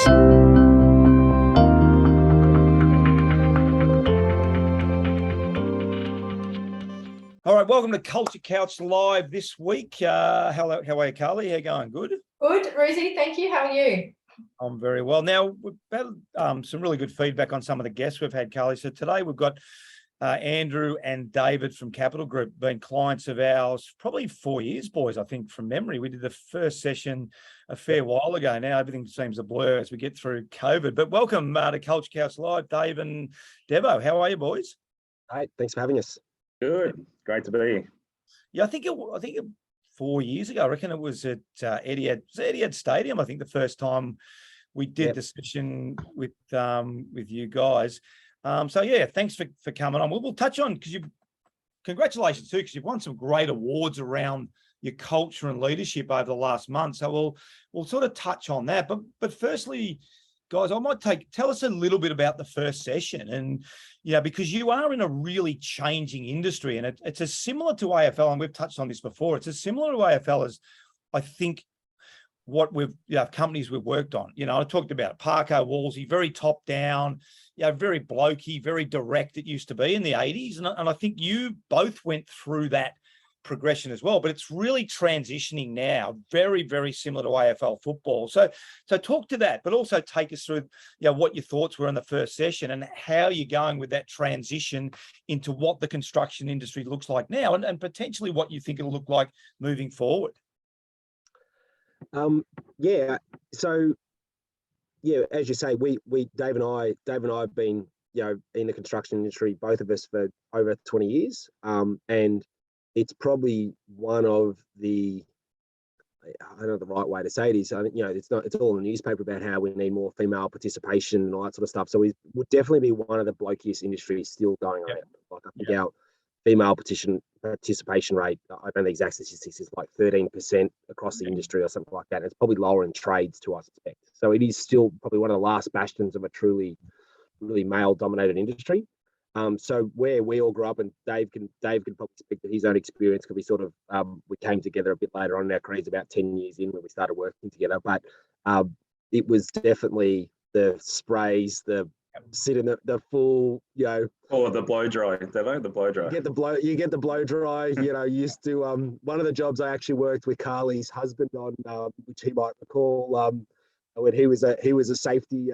All right, welcome to Culture Couch Live this week. How are you, Carly? How you going? Good? Good, Rosie. Thank you. How are you? I'm very well. Now, we've had some really good feedback on some of the guests we've had, Carly. So today we've got Andrew and David from Kapitol Group, been clients of ours probably 4 years, boys, I think, from memory. We did the first session a fair while ago. Now everything seems a blur as we get through COVID. But welcome to Culture Couch Live, Dave and Devo. How are you, boys? Hey, thanks for having us. Good, great to be here. Yeah, I think 4 years ago, I reckon it was at Etihad Stadium. I think the first time we did the session with you guys. So yeah, thanks for coming on. We'll touch on, because congratulations too, because you've won some great awards around your culture and leadership over the last month. So we'll sort of touch on that. But firstly, guys, I might tell us a little bit about the first session, and because you are in a really changing industry, and it's as similar to AFL, and we've touched on this before. It's as similar to AFL as I think what companies we've worked on. I talked about Parko Wolsey, very top down, very blokey, very direct. It used to be in the 80s, and I think you both went through that progression as well, but it's really transitioning now, very, very similar to AFL football. So talk to that, but also take us through what your thoughts were in the first session and how you're going with that transition into what the construction industry looks like now, and potentially what you think it'll look like moving forward. As you say, we Dave and I have been in the construction industry, both of us, for over 20 years, and it's probably one of the, I don't know the right way to say it is, I think, it's all in the newspaper about how we need more female participation and all that sort of stuff. So we would definitely be one of the blokiest industries still going around. Like, I think our female participation rate, I don't know the exact statistics, is like 13% across the industry or something like that. And it's probably lower in trades, to I suspect. So it is still probably one of the last bastions of a truly, really male-dominated industry. So where we all grew up, and Dave can probably speak to his own experience, because we sort of we came together a bit later on in our careers, about 10 years in, when we started working together. But it was definitely the sprays, the sit in the full, the blow dry, Devo, the blow dry. You get the blow dry. Used to one of the jobs I actually worked with Carly's husband on, which he might recall. When he was a safety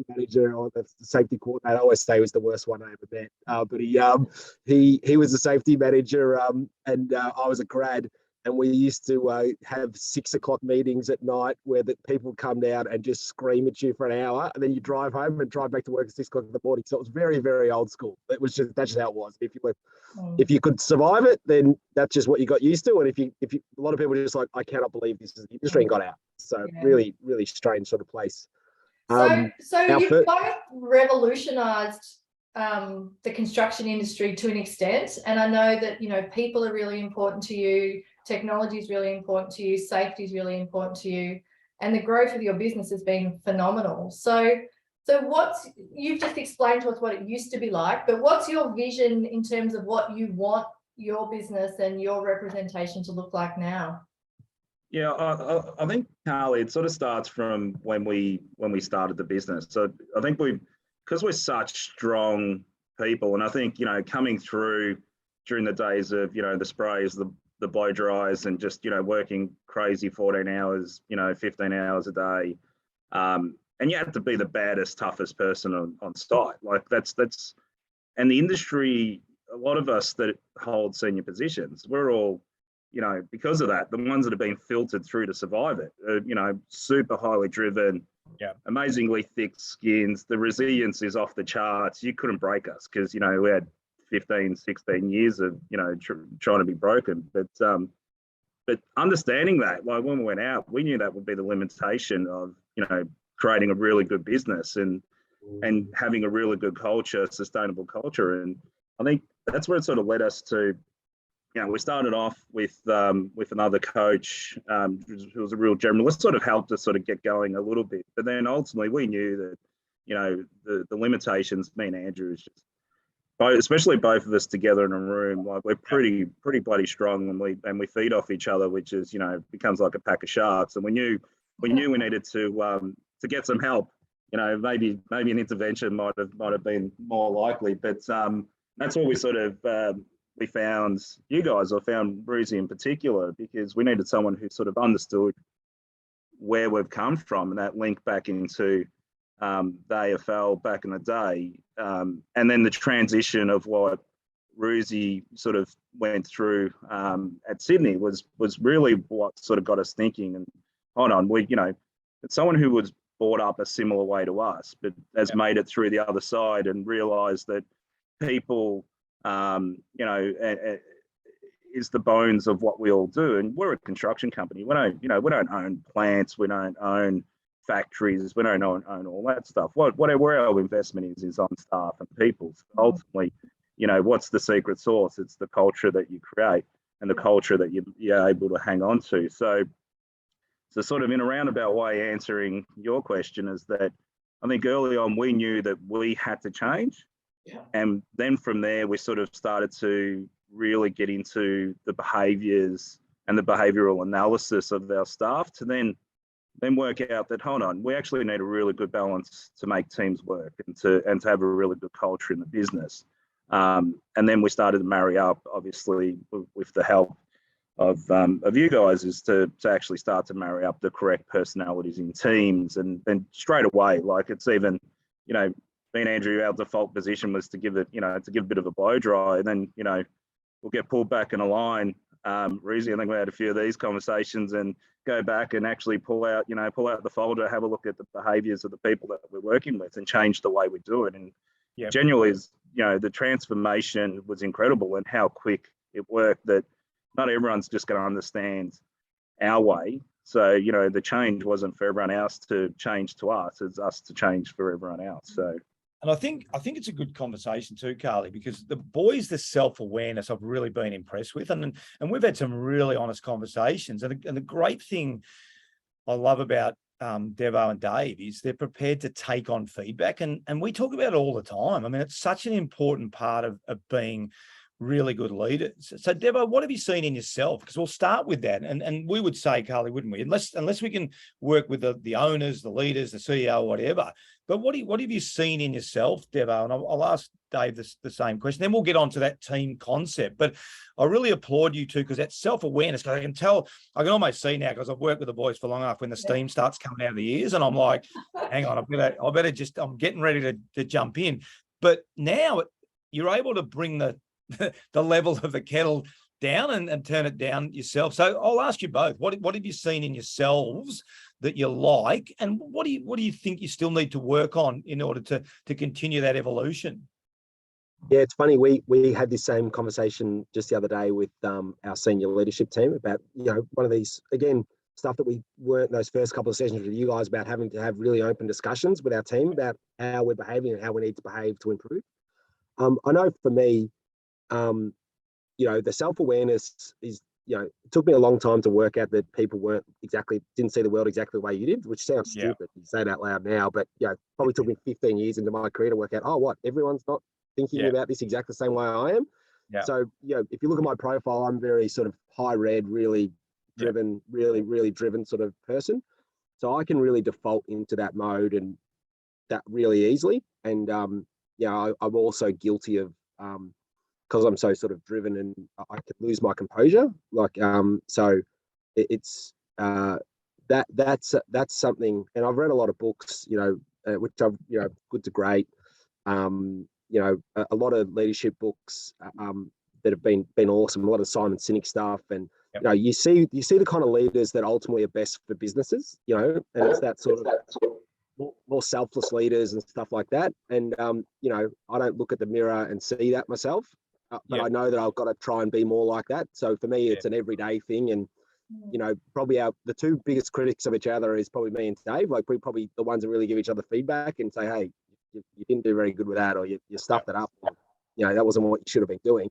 manager, or the safety coordinator. I always say he was the worst one I ever met. But he was a safety manager, and I was a grad, and we used to have 6 o'clock meetings at night where the people come down and just scream at you for an hour, and then you drive home and drive back to work at 6 o'clock in the morning. So it was very, very old school. That's just how it was. If you could survive it, then that's just what you got used to. And if you a lot of people are just like, I cannot believe this is the industry, and got out. So really, really strange sort of place. So you've both revolutionised the construction industry to an extent, and I know that people are really important to you, technology is really important to you, safety is really important to you, and the growth of your business has been phenomenal. So you've just explained to us what it used to be like, but what's your vision in terms of what you want your business and your representation to look like now? Yeah, I think, Carly, it sort of starts from when we started the business. So I think because we're such strong people, and I think, coming through during the days of, the sprays, the blow dries, and just, working crazy 14 hours, 15 hours a day. And you have to be the baddest, toughest person on site. Like that's, and the industry, a lot of us that hold senior positions, we're all, because of that, the ones that have been filtered through to survive it, super highly driven, amazingly thick skins. The resilience is off the charts. You couldn't break us because, we had 15, 16 years of, trying to be broken. But understanding that, like when we went out, we knew that would be the limitation of, creating a really good business and having a really good culture, sustainable culture. And I think that's where it sort of led us to, we started off with another coach who was a real generalist, sort of helped us sort of get going a little bit. But then ultimately we knew that, the limitations, me and Andrew, is just, especially both of us together in a room, like we're pretty bloody strong, and we feed off each other, which is, becomes like a pack of sharks. And we knew we needed to to get some help. Maybe an intervention might have been more likely, but that's what we sort of we found you guys, or found Brucey in particular, because we needed someone who sort of understood where we've come from, and that link back into the AFL back in the day, and then the transition of what Brucey sort of went through at Sydney was really what sort of got us thinking. And hold on, it's someone who was brought up a similar way to us, but has made it through the other side and realised that people, is the bones of what we all do. And we're a construction company. We don't own plants. We don't own factories. We don't own all that stuff. Where our investment is on staff and people. So ultimately, what's the secret sauce? It's the culture that you create and the culture that you're able to hang on to. So sort of in a roundabout way, answering your question is that I think early on we knew that we had to change. Yeah. And then from there, we sort of started to really get into the behaviours and the behavioural analysis of our staff to then work out that, hold on, we actually need a really good balance to make teams work and to have a really good culture in the business. And then we started to marry up, obviously, with the help of you guys, is to actually start to marry up the correct personalities in teams. And then straight away, like it's even, me and Andrew, our default position was to give it, to give a bit of a blow dry, and then, we'll get pulled back in a line. Reezy, I think we had a few of these conversations and go back and actually pull out the folder, have a look at the behaviours of the people that we're working with and change the way we do it. And genuinely, the transformation was incredible, and how quick it worked, that not everyone's just going to understand our way. So, the change wasn't for everyone else to change to us, it's us to change for everyone else. So. And I think it's a good conversation too, Carly, because the boys, the self-awareness I've really been impressed with, and we've had some really honest conversations. And the great thing I love about Devo and Dave is they're prepared to take on feedback, and we talk about it all the time. I mean, it's such an important part of being really good leaders. So Devo, what have you seen in yourself? Because we'll start with that. And we would say, Carly, wouldn't we? Unless we can work with the owners, the leaders, the CEO, whatever. But what have you seen in yourself, Devo? And I'll ask Dave the same question. Then we'll get on to that team concept. But I really applaud you too, because that self-awareness, because I can almost see now, because I've worked with the boys for long enough, when the steam starts coming out of the ears, and I'm like, hang on, I'm getting ready to jump in. But now you're able to bring the level of the kettle down and turn it down yourself. So I'll ask you both, what have you seen in yourselves that you like, and what do you think you still need to work on in order to continue that evolution? Yeah, it's funny. We had this same conversation just the other day with our senior leadership team about, one of these, again, stuff that we weren't, those first couple of sessions with you guys, about having to have really open discussions with our team about how we're behaving and how we need to behave to improve. I know for me, the self-awareness is, it took me a long time to work out that people didn't see the world exactly the way you did, which sounds stupid. You say it out loud now, but probably took me 15 years into my career to work out, everyone's not thinking about this exactly the same way I am. Yeah. So, if you look at my profile, I'm very sort of high red, really driven, really, really driven sort of person. So I can really default into that mode and that really easily. And, I'm also guilty of, because I'm so sort of driven, and I could lose my composure. So it's that's something. And I've read a lot of books, which I've, Good to Great, a lot of leadership books that have been awesome. A lot of Simon Sinek stuff, and you see the kind of leaders that ultimately are best for businesses. And it's that sort of more selfless leaders and stuff like that. And I don't look at the mirror and see that myself. But I know that I've got to try and be more like that. So for me, it's an everyday thing. And, probably the two biggest critics of each other is probably me and Dave. Like, we're probably the ones that really give each other feedback and say, hey, you didn't do very good with that, or you stuffed it up. Or, that wasn't what you should have been doing.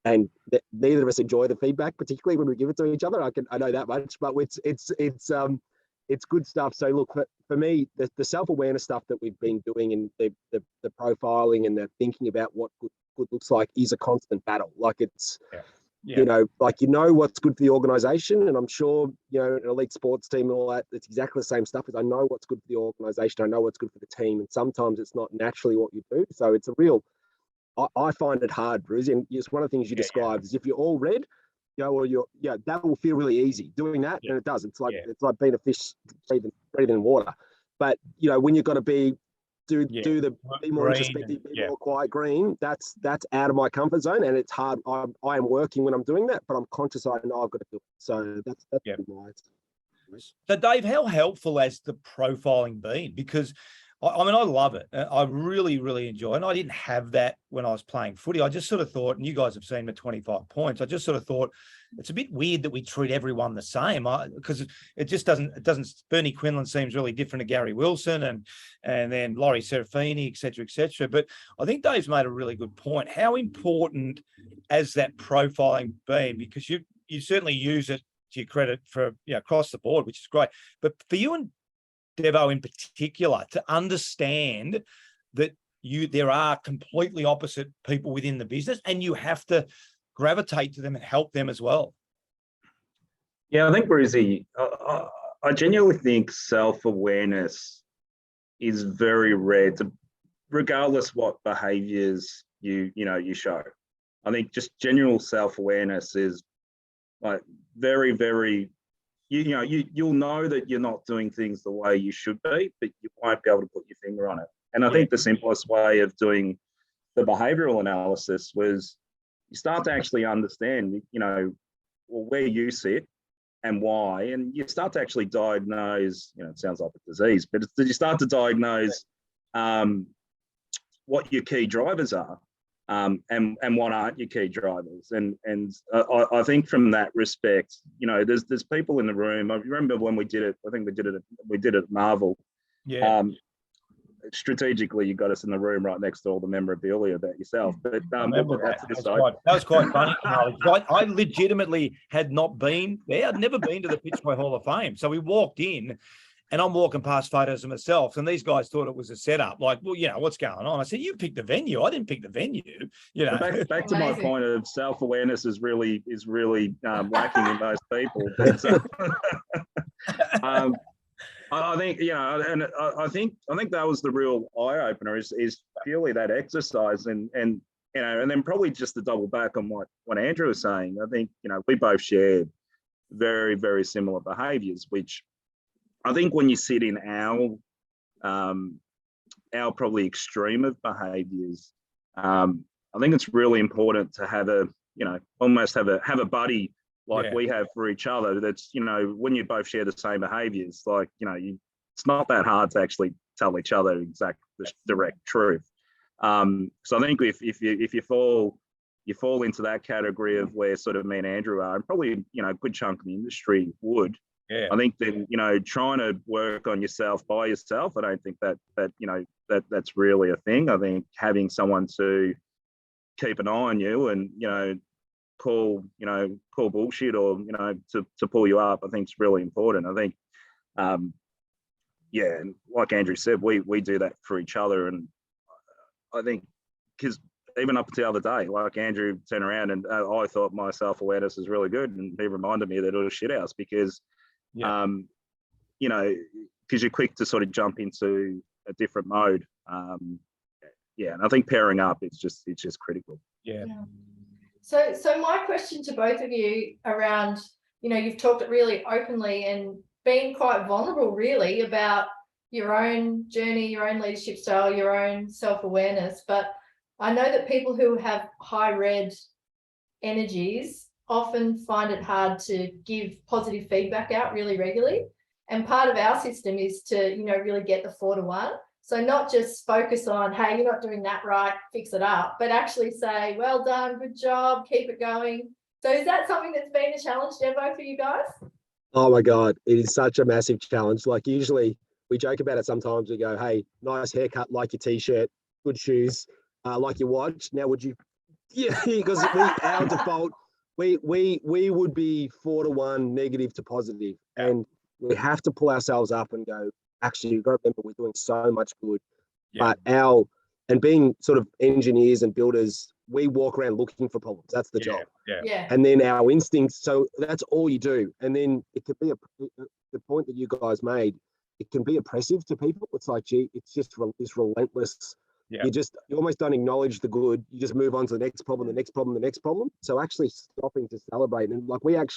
And neither of us enjoy the feedback, particularly when we give it to each other. I know that much, but it's good stuff. So look, for me, the self-awareness stuff that we've been doing, and the profiling and the thinking about what good looks like, is a constant battle. Like, it's You know, like, you know what's good for the organization, and I'm sure, you know, an elite sports team and all that, it's exactly the same stuff. As I know what's good for the organization, I know what's good for the team, and sometimes it's not naturally what you do. So it's a real, I find it hard, Bruce, and it's one of the things you described is if you're all red, you know, or that will feel really easy doing that, and it does. It's like being a fish breathing in water. But you know, when you've got to be be more introspective, be more quiet, green. That's out of my comfort zone, and it's hard. I am working when I'm doing that, but I'm conscious. I know I've got to do it. So that's my. So Dave, how helpful has the profiling been? Because I mean, I love it. I really, really enjoy it. And I didn't have that when I was playing footy. I just sort of thought, and you guys have seen my 25 points. I just sort of thought it's a bit weird that we treat everyone the same, because it just doesn't. Bernie Quinlan seems really different to Gary Wilson, and then Laurie Serafini, et cetera, et cetera. But I think Dave's made a really good point. How important has that profiling been? Because you certainly use it to your credit for across the board, which is great. But for you and Devo in particular, to understand that there are completely opposite people within the business, and you have to gravitate to them and help them as well. Yeah, I think, Brucey, I genuinely think self-awareness is very rare, regardless what behaviours you show. I think just general self-awareness is like very, very. You'll know that you're not doing things the way you should be, but you won't be able to put your finger on it. And I think the simplest way of doing the behavioural analysis was you start to actually understand, where you sit and why, and you start to actually diagnose, it sounds like a disease, but you start to diagnose what your key drivers are. And what aren't your key drivers, and I think from that respect, there's people in the room. I remember when we did it. I think we did it at Marvel. Yeah. Strategically, you got us in the room right next to all the memorabilia about yourself. But that was quite funny. I legitimately had not been there. I'd never been to the Pitchway Hall of Fame. So we walked in. And I'm walking past photos of myself, and these guys thought it was a setup. Like, well, what's going on? I said, you picked the venue. I didn't pick the venue. Back to my point of self-awareness is really lacking in most people. I think and I think that was the real eye opener is purely that exercise, and then probably just to double back on what Andrew was saying. I think we both shared very, very similar behaviours, which I think when you sit in our probably extreme of behaviours, I think it's really important to have almost have a buddy like we have for each other. That's when you both share the same behaviours, like it's not that hard to actually tell each other the direct truth. So I think if you fall into that category of where sort of me and Andrew are, and probably a good chunk of the industry would. Yeah. I think then trying to work on yourself by yourself, I don't think that's really a thing. I think having someone to keep an eye on you and call bullshit or to pull you up, I think is really important. I think and like Andrew said, we do that for each other, and I think because even up until the other day, like Andrew turned around and I thought my self-awareness is really good, and he reminded me that it was shit house because. Because you're quick to sort of jump into a different mode. And I think pairing up, it's just critical. Yeah. So my question to both of you around, you've talked really openly and been quite vulnerable really about your own journey, your own leadership style, your own self-awareness. But I know that people who have high red energies often find it hard to give positive feedback out really regularly. And part of our system is to, really get the 4-to-1. So not just focus on, hey, you're not doing that right, fix it up, but actually say, well done, good job, keep it going. So is that something that's been a challenge, Devo, for you guys? Oh my God, it is such a massive challenge. Like usually we joke about it sometimes. We go, hey, nice haircut, like your t-shirt, good shoes, like your watch. Now would you, because our default, we would be 4-to-1 negative to positive, and we have to pull ourselves up and go, actually, you've got to remember we're doing so much good, but our and being sort of engineers and builders, we walk around looking for problems. That's the job. Yeah. And then our instincts. So that's all you do. And then it could be the point that you guys made. It can be oppressive to people. It's like, gee, it's just this relentless. Yeah. You almost don't acknowledge the good. You just move on to the next problem, the next problem, the next problem. So actually stopping to celebrate, and like we had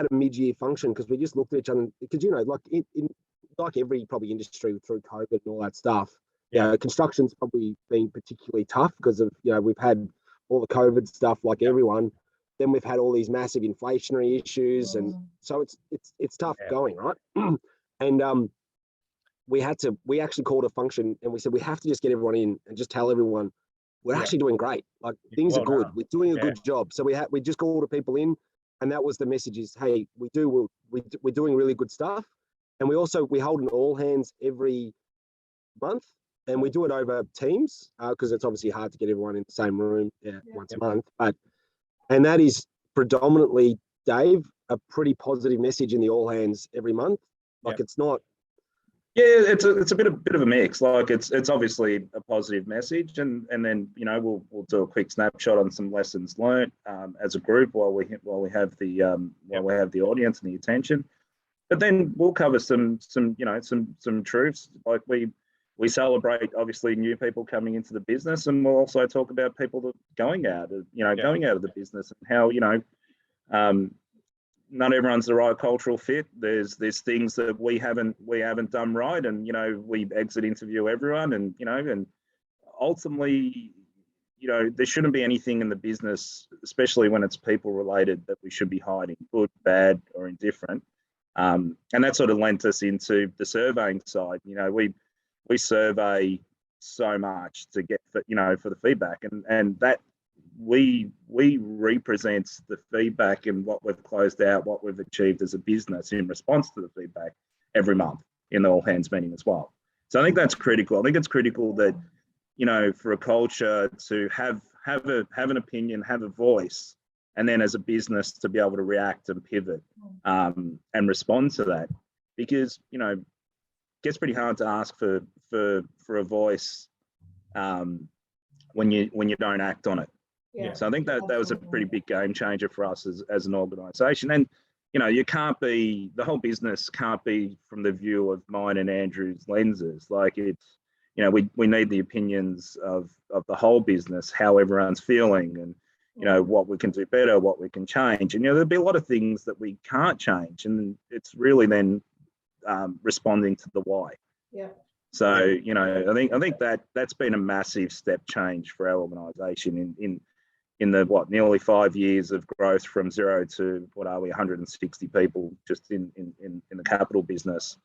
a mid-year function because we just looked at each other, because like in like every probably industry through COVID and all that stuff. Yeah. Construction's probably been particularly tough because of we've had all the COVID stuff like everyone. Then we've had all these massive inflationary issues, and so it's tough going, right? And we actually called a function and we said we have to just get everyone in and just tell everyone we're actually doing great. Like things are good. We're doing a good job. So we just called the people in, and that was the message: is hey, we're doing really good stuff, and we hold an all hands every month, and we do it over Teams because it's obviously hard to get everyone in the same room once a month. And that is predominantly, Dave, a pretty positive message in the all hands every month. Like it's not. Yeah, it's a bit of a mix. Like it's obviously a positive message, and then we'll do a quick snapshot on some lessons learned as a group while we have the audience and the attention. But then we'll cover some truths. Like we celebrate obviously new people coming into the business, and we'll also talk about people that going out of the business and how not everyone's the right cultural fit. There's things that we haven't done right, and we exit interview everyone, and and ultimately there shouldn't be anything in the business, especially when it's people related, that we should be hiding, good, bad, or indifferent. And that sort of lent us into the surveying side. We survey so much to get for the feedback, and that we represent the feedback and what we've closed out, what we've achieved as a business in response to the feedback every month in the all hands meeting as well. So I think that's critical. I think it's critical that for a culture to have an opinion, have a voice, and then as a business to be able to react and pivot and respond to that, because it gets pretty hard to ask for a voice when you don't act on it. Yeah. So I think that was a pretty big game changer for us as an organisation. And you can't be, the whole business can't be from the view of mine and Andrew's lenses. Like it's we need the opinions of the whole business, how everyone's feeling, and what we can do better, what we can change. And there'll be a lot of things that we can't change, and it's really then responding to the why. Yeah. So I think that's been a massive step change for our organisation in the nearly 5 years of growth from 0 to 160 people just in the capital business.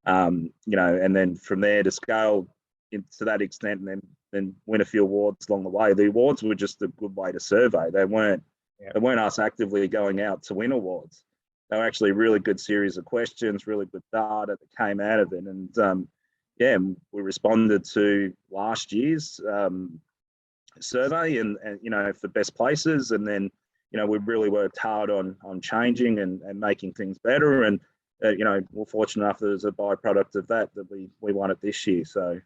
And then from there to scale to that extent, and then win a few awards along the way. The awards were just a good way to survey. They weren't us actively going out to win awards. They were actually a really good series of questions, really good data that came out of it. And we responded to last year's survey and for best places. And then, we really worked hard on changing and making things better. And, we're fortunate enough that there's a byproduct of that we won it this year. So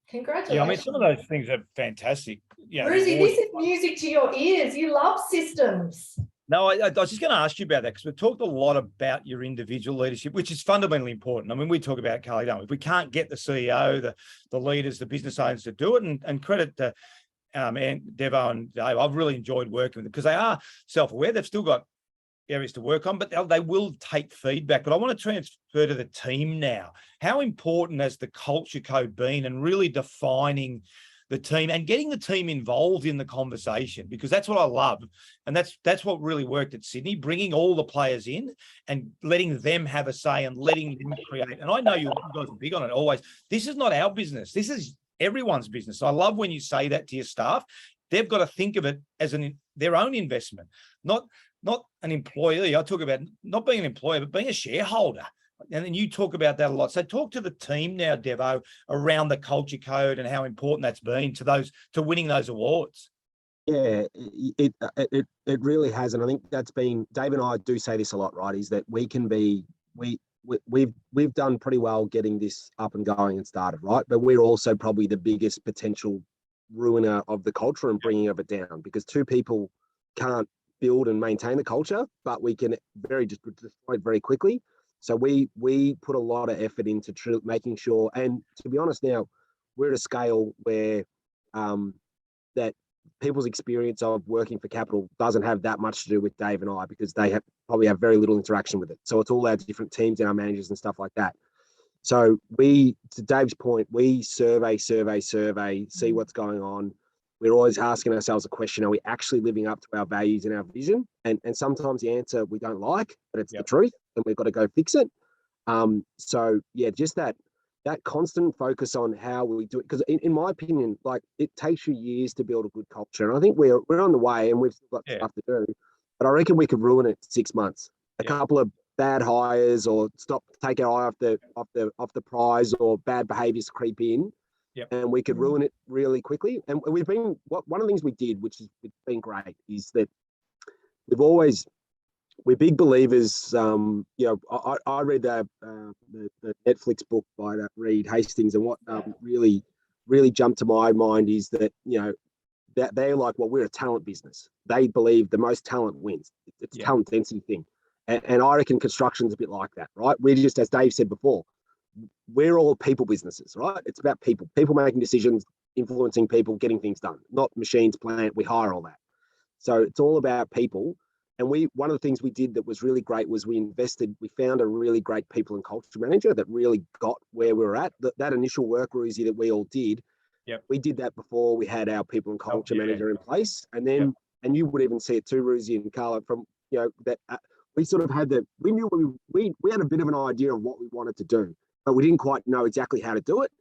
congratulations. Yeah, I mean, some of those things are fantastic. Brucey, this is music to your ears. You love systems. No, I was just going to ask you about that, because we've talked a lot about your individual leadership, which is fundamentally important. I mean, we talk about Carly, don't we? If we can't get the CEO, the leaders, the business owners to do it, and credit to and Devo and Dave, I've really enjoyed working with them because they are self-aware. They've still got areas to work on, but they will take feedback. But I want to transfer to the team now. How important has the culture code been and really defining the team and getting the team involved in the conversation? Because that's what I love. And that's what really worked at Sydney, bringing all the players in and letting them have a say and letting them create. And I know you guys are big on it always. This is not our business. This is everyone's business. I love when you say that to your staff. They've got to think of it as their own investment, not an employee. I talk about not being an employer, but being a shareholder. And then you talk about that a lot. So talk to the team now, Devo, around the culture code and how important that's been to winning those awards. Yeah, it really has. And I think that's been, Dave and I do say this a lot, right? Is that we we've done pretty well getting this up and going and started, right? But we're also probably the biggest potential ruiner of the culture and bringing of it down, because two people can't build and maintain the culture, but we can just destroy it very quickly. So we put a lot of effort into making sure, and to be honest, now we're at a scale where that people's experience of working for Kapitol doesn't have that much to do with Dave and I, because they probably have very little interaction with it. So it's all our different teams and our managers and stuff like that. So to Dave's point, we survey, see what's going on. We're always asking ourselves a question: are we actually living up to our values and our vision? And sometimes the answer we don't like, but it's the truth, and we've got to go fix it. So yeah, just that constant focus on how we do it, because in my opinion, like, it takes you years to build a good culture, and I think we're on the way, and we've still got stuff to do. But I reckon we could ruin it in 6 months. A couple of bad hires, or take our eye off the prize, or bad behaviours creep in, and we could ruin it really quickly. And we've been one of the things we did, which has been great, is that we're big believers. You know, I read the Netflix book by Reed Hastings, and what really jumped to my mind is that, you know, that they're like, well, we're a talent business. They believe the most talent wins. It's a talent density thing. And I reckon construction's a bit like that, right? We're just, as Dave said before, we're all people businesses, right? It's about people making decisions, influencing people, getting things done, not machines, plant. We hire all that. So it's all about people. And one of the things we did that was really great was we found a really great people and culture manager that really got where we were at. That initial work, Ruzi, that we all did, we did that before we had our people and culture manager in place. And then, and you would even see it too, Ruzi and Carla, from, you know, that we sort of had we knew we had a bit of an idea of what we wanted to do, but we didn't quite know exactly how to do it.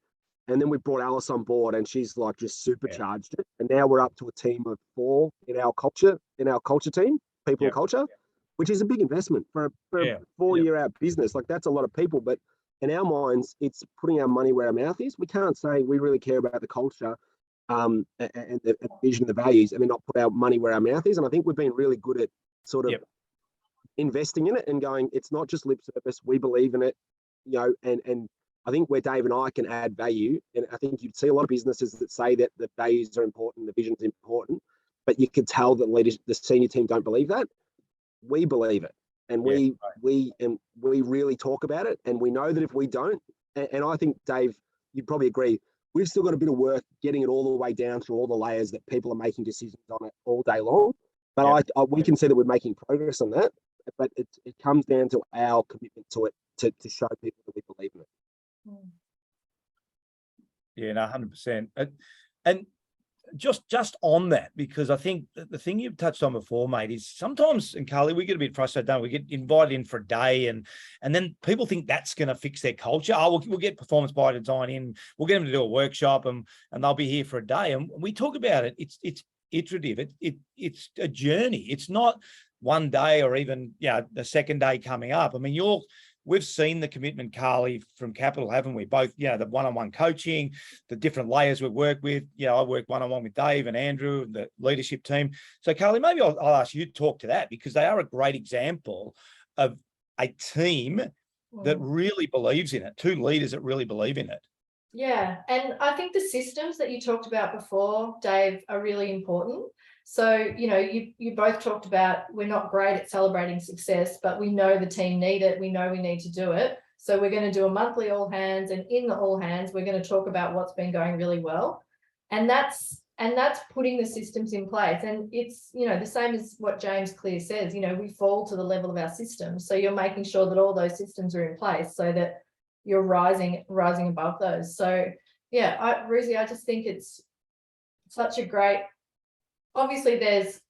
And then we brought Alice on board, and she's like just supercharged it. And now we're up to a team of 4 in our culture team, people and culture, which is a big investment for a 4-year out business. Like, that's a lot of people, but in our minds, it's putting our money where our mouth is. We can't say we really care about the culture and the vision, the values, and then not put our money where our mouth is. And I think we've been really good at sort of investing in it and going, it's not just lip service. We believe in it, you know, and I think where Dave and I can add value, and I think you'd see a lot of businesses that say that the values are important, the vision's important, but you could tell that the senior team don't believe that. We believe it, and we really talk about it, and we know that if we don't, and I think, Dave, you'd probably agree, we've still got a bit of work getting it all the way down through all the layers that people are making decisions on it all day long. But we can see that we're making progress on that, but it comes down to our commitment to it, to show people that we believe in it. Yeah, no, 100%. And just on that, because I think the thing you've touched on before, mate, is sometimes, and Carly, we get a bit frustrated, don't we? We get invited in for a day, and then people think that's going to fix their culture. Oh, we'll get performance by design in, we'll get them to do a workshop, and they'll be here for a day. And we talk about it. It's iterative. It's a journey. It's not one day or even the second day coming up. I mean, we've seen the commitment, Carly, from Kapitol, haven't we? Both, the one-on-one coaching, the different layers we work with. I work one-on-one with Dave and Andrew and the leadership team. So, Carly, maybe I'll ask you to talk to that, because they are a great example of a team that really believes in it, 2 leaders that really believe in it. Yeah, and I think the systems that you talked about before, Dave, are really important. So, you both talked about, we're not great at celebrating success, but we know the team need it. We know we need to do it. So we're going to do a monthly all hands, and in the all hands, we're going to talk about what's been going really well. And that's putting the systems in place. And it's, the same as what James Clear says, we fall to the level of our systems. So you're making sure that all those systems are in place so that you're rising above those. So yeah, Ruzi, I just think it's such a great, obviously there's,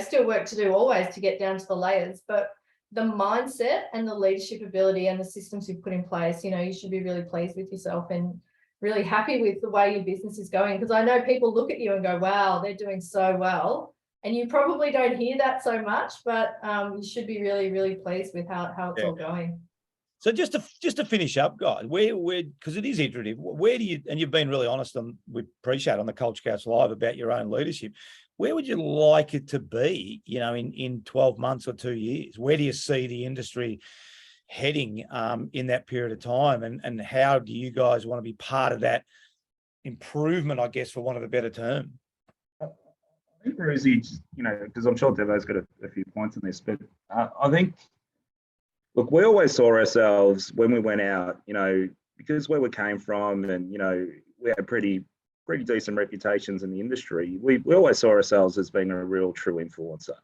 still work to do always to get down to the layers, but the mindset and the leadership ability and the systems you've put in place, you should be really pleased with yourself and really happy with the way your business is going. Because I know people look at you and go, wow, they're doing so well. And you probably don't hear that so much, but you should be really, really pleased with how it's all going. So just to finish up, guys, where because it is iterative, where do you, and you've been really honest, and we appreciate on the Culture Couch Live about your own leadership, where would you like it to be, in 12 months or 2 years? Where do you see the industry heading in that period of time, and how do you guys want to be part of that improvement, I guess, for want of a better term? I think Rosie, because I'm sure Devo's got a few points on this, but I think, look, we always saw ourselves when we went out, because where we came from, and we had pretty decent reputations in the industry. We always saw ourselves as being a real true influencer.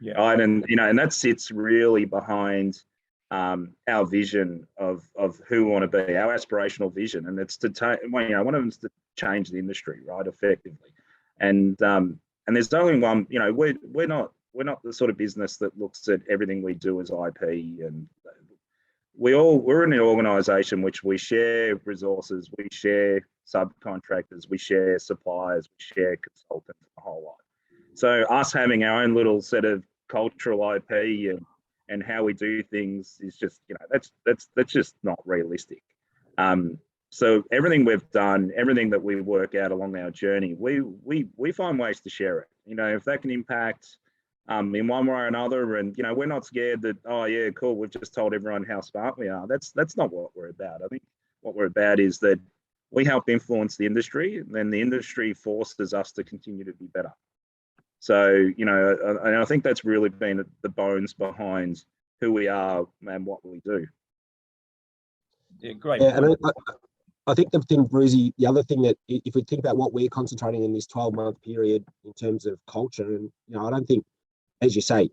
Yeah. Right? And and that sits really behind our vision of who we want to be, our aspirational vision, and it's to one of them is to change the industry, right, effectively. And there's only one. We're not the sort of business that looks at everything we do as IP, and we're in an organisation which we share resources, we share subcontractors, we share suppliers, we share consultants, the whole lot. So us having our own little set of cultural IP and how we do things is just, that's just not realistic. So everything we've done, everything that we work out along our journey, we find ways to share it. If that can impact in one way or another, and we're not scared that, oh yeah, cool, we've just told everyone how smart we are. That's not what we're about. I think what we're about is that we help influence the industry, and then the industry forces us to continue to be better. So, and I think that's really been the bones behind who we are and what we do. Yeah, great. Yeah, and I think the thing, Brucey, the other thing that, if we think about what we're concentrating in this 12-month period in terms of culture, and I don't think, as you say,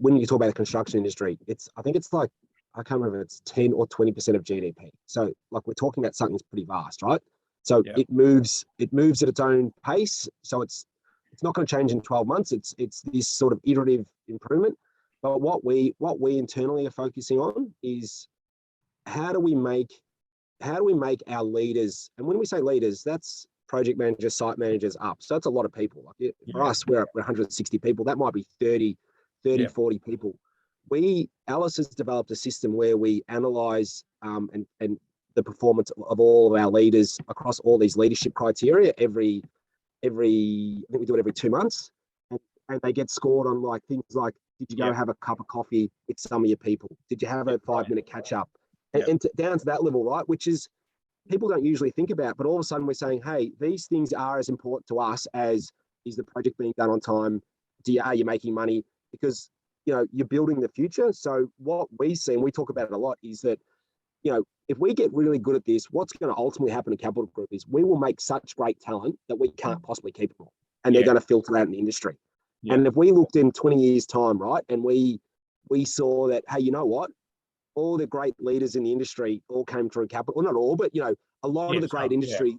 when you talk about the construction industry, I think it's like, I can't remember if it's 10 or 20% of GDP. So like, we're talking about something that's pretty vast, right? So Yeah. it moves at its own pace. So it's not going to change in 12 months. It's this sort of iterative improvement. But what we internally are focusing on is how do we make our leaders, and when we say leaders, that's project managers, site managers up. So that's a lot of people. Like for us, we're 160 people. That might be 30, 40 people. Alice has developed a system where we analyze and the performance of all of our leaders across all these leadership criteria every I think we do it every 2 months, and they get scored on like things like, did you go have a cup of coffee with some of your people? Did you have a 5-minute catch up? And down to that level, right? Which is, people don't usually think about, but all of a sudden we're saying, hey, these things are as important to us as, is the project being done on time? Are you making money? Because, you're building the future. So what we see, and we talk about it a lot, is that, if we get really good at this, what's going to ultimately happen to Kapitol Group is we will make such great talent that we can't possibly keep them all. And they're going to filter out in the industry. Yeah. And if we looked in 20 years' time, right, and we saw that, hey, you know what? All the great leaders in the industry all came through Kapitol. Well, not all, but, a lot of the great industry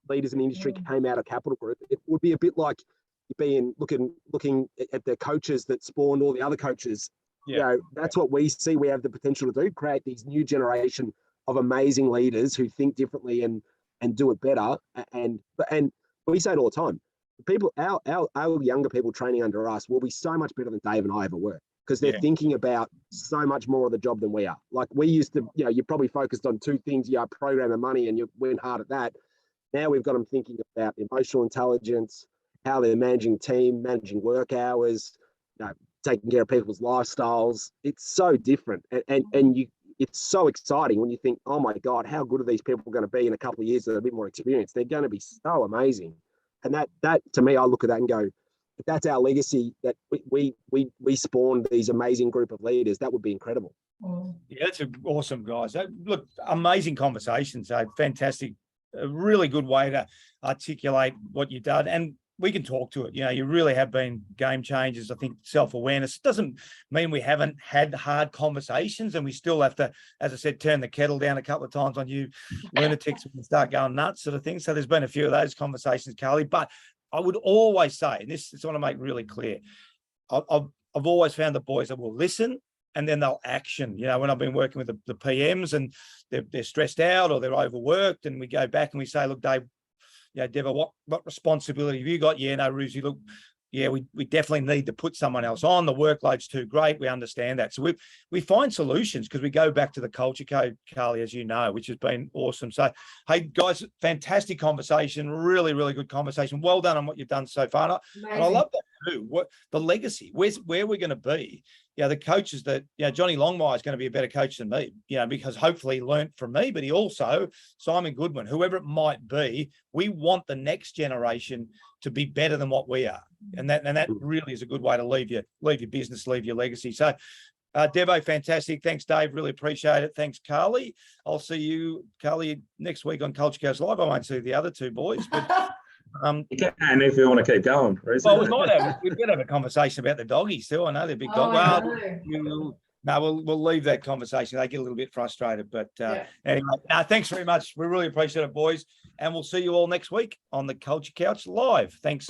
leaders in the industry came out of Kapitol Group. It would be a bit like being looking at the coaches that spawned all the other coaches. That's what we see we have the potential to do, create these new generation of amazing leaders who think differently and do it better. And we say it all the time. People, our younger people training under us will be so much better than Dave and I ever were, because they're thinking about so much more of the job than we are. Like we used to, you probably focused on 2 things, program and money, and you went hard at that. Now we've got them thinking about emotional intelligence, how they're managing team, managing work hours, taking care of people's lifestyles. It's so different. And it's so exciting when you think, oh my God, how good are these people going to be in a couple of years that are a bit more experienced? They're going to be so amazing. And that to me, I look at that and go, if that's our legacy, that we spawned these amazing group of leaders, that would be incredible. Yeah, that's awesome, guys. Look, amazing conversations. Fantastic, a really good way to articulate what you've done. And we can talk to it. You really have been game changers. I think self-awareness doesn't mean we haven't had hard conversations, and we still have to, as I said, turn the kettle down a couple of times on you lunatics and start going nuts sort of thing. So there's been a few of those conversations, Carly. But I would always say, and this is what I want to make really clear, I've always found the boys that will listen and then they'll action. When I've been working with the PMs and they're stressed out or they're overworked, and we go back and we say, look, Dave, Devo, what responsibility have you got? No, Ruzi, look, we definitely need to put someone else on. The workload's too great. We understand that. So we find solutions because we go back to the culture code, Carly, as you know, which has been awesome. So, hey, guys, fantastic conversation. Really, really good conversation. Well done on what you've done so far. And I love that too. What the legacy, where we're going to be the coaches that, Johnny Longmire is going to be a better coach than me, because hopefully he learnt from me, but he also, Simon Goodwin, whoever it might be, we want the next generation to be better than what we are. And that really is a good way to leave your business, leave your legacy. So, Devo, fantastic. Thanks, Dave. Really appreciate it. Thanks, Carly. I'll see you, Carly, next week on Culture Coast Live. I won't see the other two boys, but you can if you want to keep going. well, we could have a conversation about the doggies too. I know they're big dog. We'll leave that conversation. They get a little bit frustrated, but anyway, thanks very much. We really appreciate it, boys, and we'll see you all next week on the Culture Couch Live. Thanks.